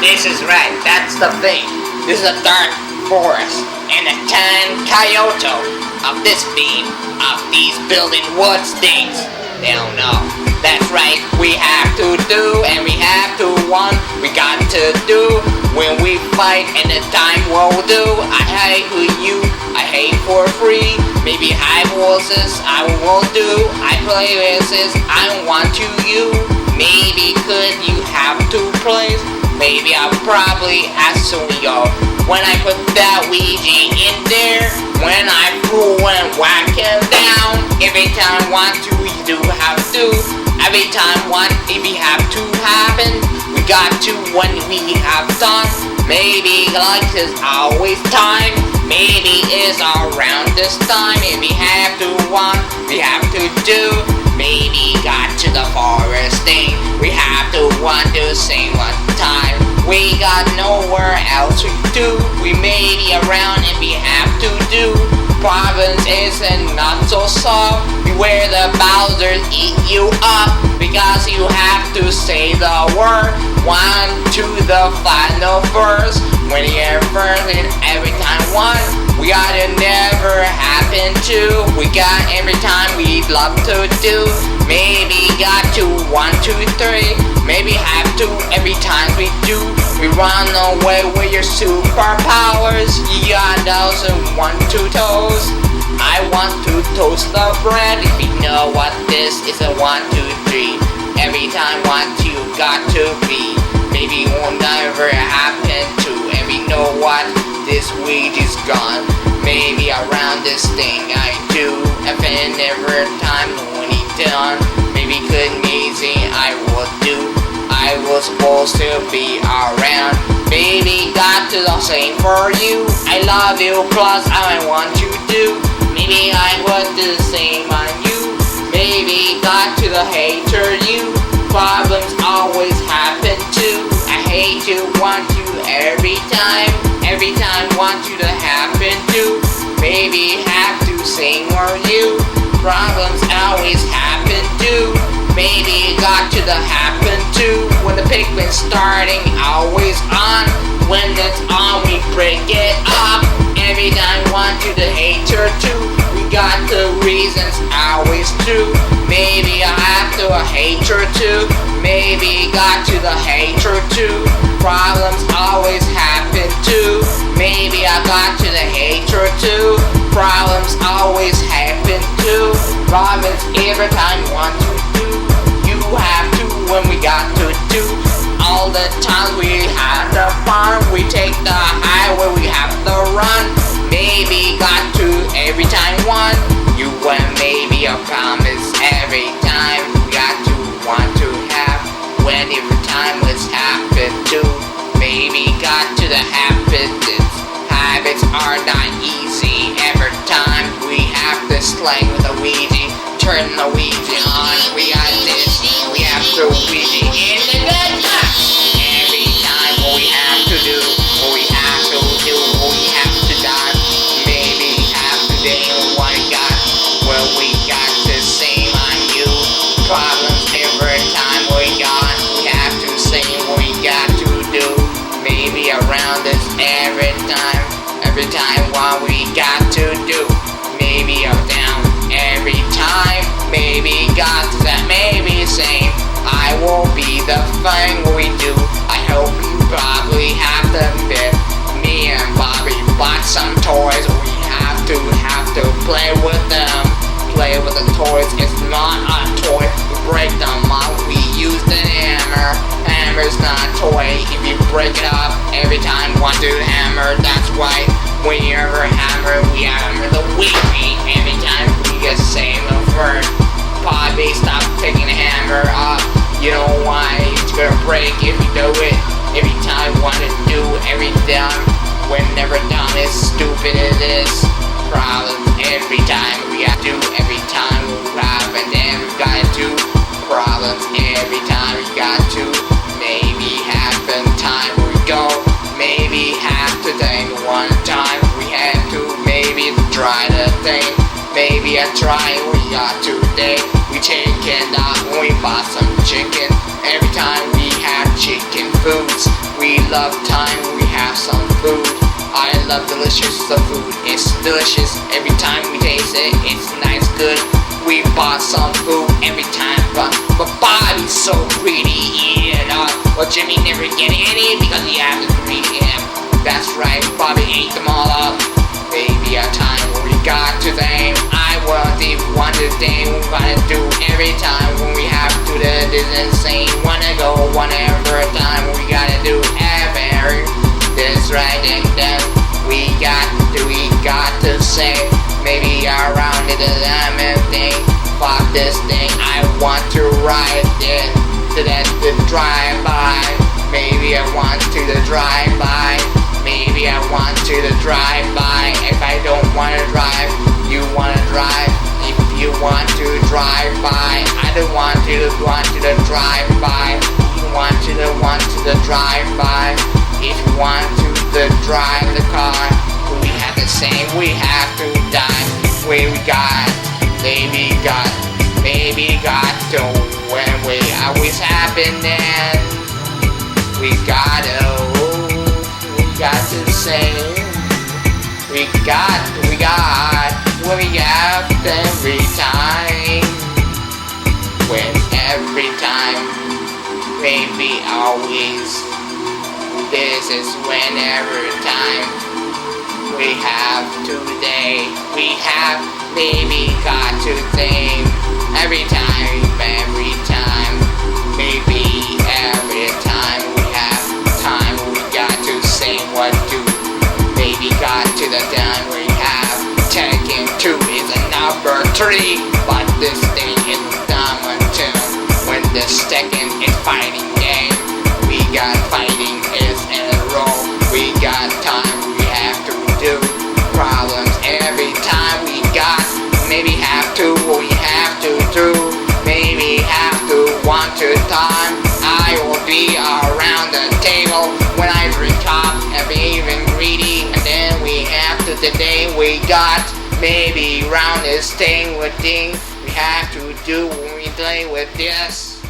This is right, that's the thing. This is a dark forest and a tan coyote of this beam of these building woods things. They don't know. That's right, we have to do and we have to want. We got to do when we fight and the time will do. I hate who you, I hate for free. Maybe high voices I will do. I play voices I want to you. Maybe could you have two plays? Maybe I'll probably ask yo. When I put that Ouija in there, when I fool and whack him down, every time want to, we do have to. Every time want if we have to happen, we got to when we have done. Maybe like it's always time, maybe it's around this time. If we have to want, we have to do. Maybe got to the forest thing, we have to want to sing one time. We got nowhere else to do. We may be around and we have to do. Province isn't not so soft. Beware the Bowsers eat you up. Because you have to say the word. One to the final verse. When you're first in every time one. We gotta never happen to. We got every time we'd love to do. Maybe got to 1, 2, 3. Maybe have to every time we do. We run away with your superpowers. You got those 1, 2 toes. I want to toast the bread. If you know what this is a 1, 2, 3. Every time what you got to be. Maybe won't never happen to. And we know what this week is gone. Maybe around this thing I do. If never time when he done. Maybe could amazing I will do. I was supposed to be around. Maybe got to the same for you. I love you plus I want you to. Maybe I would do the same on you. Maybe got to the hater you. Problems always happen too. I hate you, want you every time. Every time want you to happen too. Maybe have to sing for you. Problems always happen too. Maybe got to the happen too. When the pigment's starting, always on. When it's on, we break it up. Every time want you to hate her too. We got the reasons always true. Maybe I have to hate her too. Maybe got to the hate her too. Problems always happen too. Maybe I got to the hate her too. Problems always happen too. Problems every time want to do. You have to when we got to do. All the times we had the fun. We take the highway, we have to run. Maybe got to every time one. You and maybe a promise every time. We got to want to have. When every time was happen to. Maybe got to the habits. Habits are not easy. Every time we have to slang with a Ouija. Turn the Ouija on. We got this. We have to Ouija in the good luck. Every time what we have to do. What we have to do. What we have to die. Maybe have to day what we got. Well we got the same on you. Problems every time we got. We have to say what we got to do. Maybe around us every time. Every time what we got to do. Maybe up down every time. Maybe got that maybe same. I will be the thing we do. I hope you probably have them bit. Me and Bobby bought some toys. We have to play with them. Play with the toys. It's not a toy. We break them up. We use the hammer. Hammer's not a toy. If you break it up every time want to hammer. That's why when you ever hammer, we hammer the Ouija. Every time we get same word. Bobby, stop taking the hammer up. You know why it's gonna break if you do it. Every time want to do every time. Whenever done is stupid it is. Problems every time we have to. Every time we have and then we gotta do. Problems every time we got to. Maybe half the time we go. Maybe half the thing one time we had to. Maybe try the thing. Maybe I try we got today. We chicken out when we bought some chicken. Every time we have chicken foods. We We love time, we have some food. I love delicious, the food is delicious. Every time we taste it, it's nice, good. We bought some food every time, but Bobby's so greedy, eat it up. Well, Jimmy never get any because he has to greet him. That's right, Bobby ate them all up. Maybe a time when we got to them. I want the thing we wanna do every time when we have to do this insane. Wanna go whenever a time we gotta do ever. This right and then we got to say maybe around the diamond thing. Fuck this thing, I want to ride it to the drive-by. Maybe I want to the drive-by. Maybe I want to the drive-by. If I don't wanna drive, you wanna drive. If you want to drive by, I don't want to the drive by. You want to the drive by. If you want to the drive the car, we have the same. We have to die. We got, maybe got to when we always happen. Then we got to say we got when we have every time, when every time, maybe always. This is whenever time we have today. We have maybe got to think every time, maybe every time we have time we got to say what to. Maybe got to the time we have Tekken 2 is a number 3, but this thing is number 2. When this Tekken is fighting game, we got fighting is in a row. We got time we have to do problems every time we got. Maybe have to, we have to do. Maybe have to want to time. I will be around the table when I drink top and be even greedy. And then we have to the day we got. Maybe round this thing with thing we have to do when we play with this.